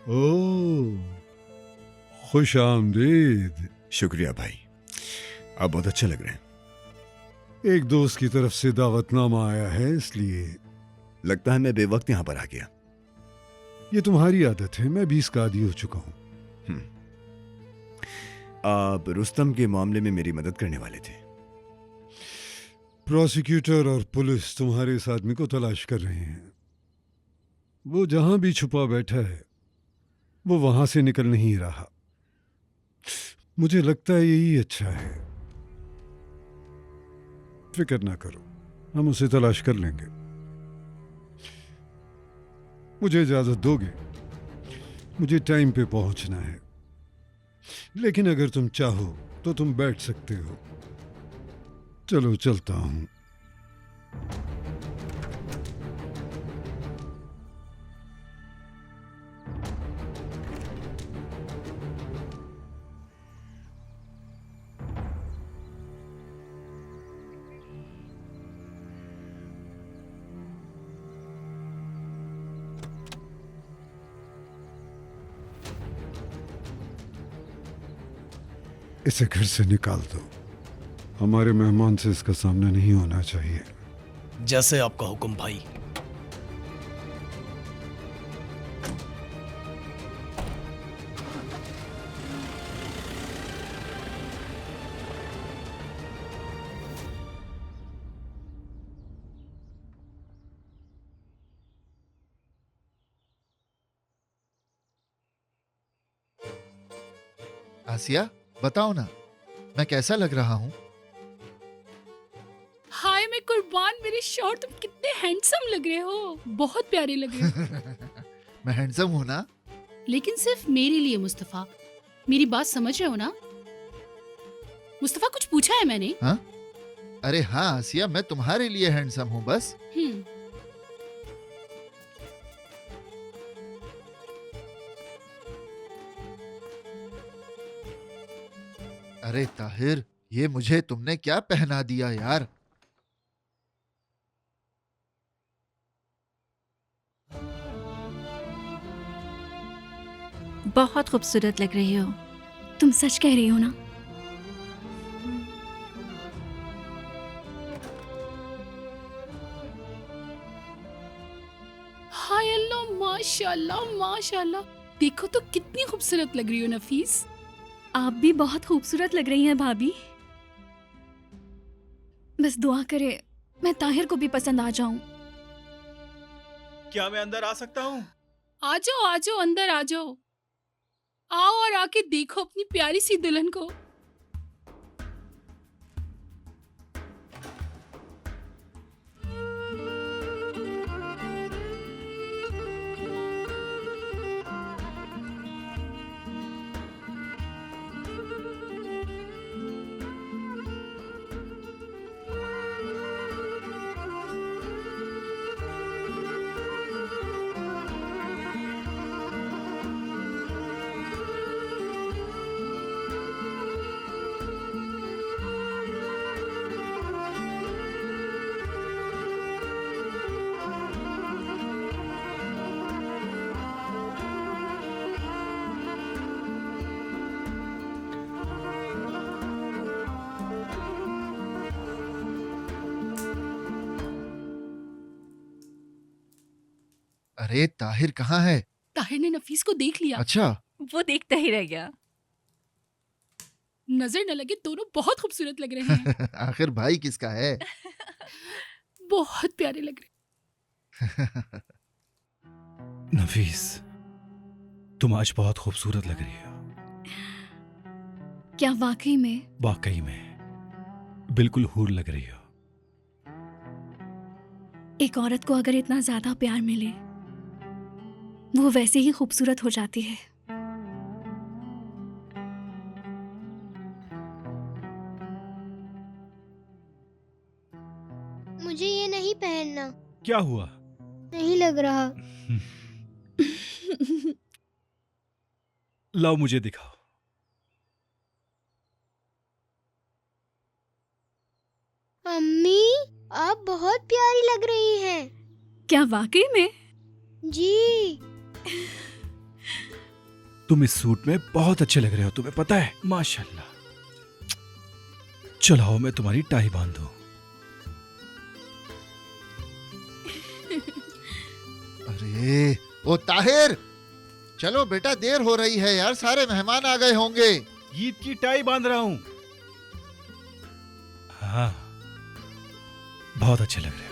ओह, खुश आमदीद। शुक्रिया भाई, आप बहुत अच्छे लग रहे हैं। एक दोस्त की तरफ से दावतनामा आया है, इसलिए। लगता है मैं बेवक्त यहाँ पर आ गया। ये तुम्हारी आदत है, मैं भी इसका आदी हो चुका हूँ। आप रुस्तम के मामले में मेरी मदद करने वाले थे। प्रोसिक्यूटर और पुलिस तुम्हारे इस आदमी को तलाश कर रहे हैं। वो जहां भी छुपा बैठा है, वो वहां से निकल नहीं रहा। मुझे लगता है यही अच्छा है। फिक्र ना करो, हम उसे तलाश कर लेंगे। मुझे इजाजत दोगे? मुझे टाइम पे पहुंचना है, लेकिन अगर तुम चाहो तो तुम बैठ सकते हो। चलो चलता हूं। इसे घर से निकाल दो। हमारे मेहमान से इसका सामना नहीं होना चाहिए। जैसे आपका हुक्म भाई। आसिया, बताओ ना, मैं कैसा लग रहा हूँ? हाय मैं कुर्बान, मेरे शौहर, तुम कितने हैंडसम लग रहे हो, बहुत प्यारे लग रहे हो। मैं हैंडसम हूँ ना? लेकिन सिर्फ मेरे लिए मुस्तफा, मेरी बात समझ रहे हो ना? मुस्तफा कुछ पूछा है मैंने? हाँ? अरे हाँ आसिया, मैं तुम्हारे लिए हैंडसम हूँ बस। अरे ताहिर, ये मुझे तुमने क्या पहना दिया यार? बहुत खूबसूरत लग रही हो। तुम सच कह रही हो ना? हाय अल्लाह, माशाल्लाह माशाल्लाह, देखो तो कितनी खूबसूरत लग रही हो नफीस। आप भी बहुत खूबसूरत लग रही हैं भाभी। बस दुआ करे मैं ताहिर को भी पसंद आ जाऊं। क्या मैं अंदर आ सकता हूँ? आ जाओ आ जाओ, अंदर आ जाओ। आओ और आके देखो अपनी प्यारी सी दुल्हन को। अरे ताहिर कहाँ है? ताहिर ने नफीस को देख लिया। अच्छा। वो देखता ही रह गया। नजर न लगे, दोनों बहुत खूबसूरत लग रहे हैं। आखिर भाई किसका है? बहुत प्यारे लग रहे। नफीस, तुम आज बहुत खूबसूरत लग रही हो। क्या वाकई में? वाकई में बिल्कुल हूर लग रही हो। एक औरत को अगर इतना ज्यादा प्यार मिले, वो वैसे ही खूबसूरत हो जाती है। मुझे ये नहीं पहनना। क्या हुआ? नहीं लग रहा। लाओ मुझे दिखाओ। अम्मी, आप बहुत प्यारी लग रही हैं। क्या वाकई में? जी। तुम इस सूट में बहुत अच्छे लग रहे हो, तुम्हें पता है? माशाल्लाह। चलो आओ, मैं तुम्हारी टाई बांध दूं। अरे ओ ताहिर, चलो बेटा, देर हो रही है यार, सारे मेहमान आ गए होंगे। ईद की टाई बांध रहा हूं। हाँ, बहुत अच्छे लग रहे हो।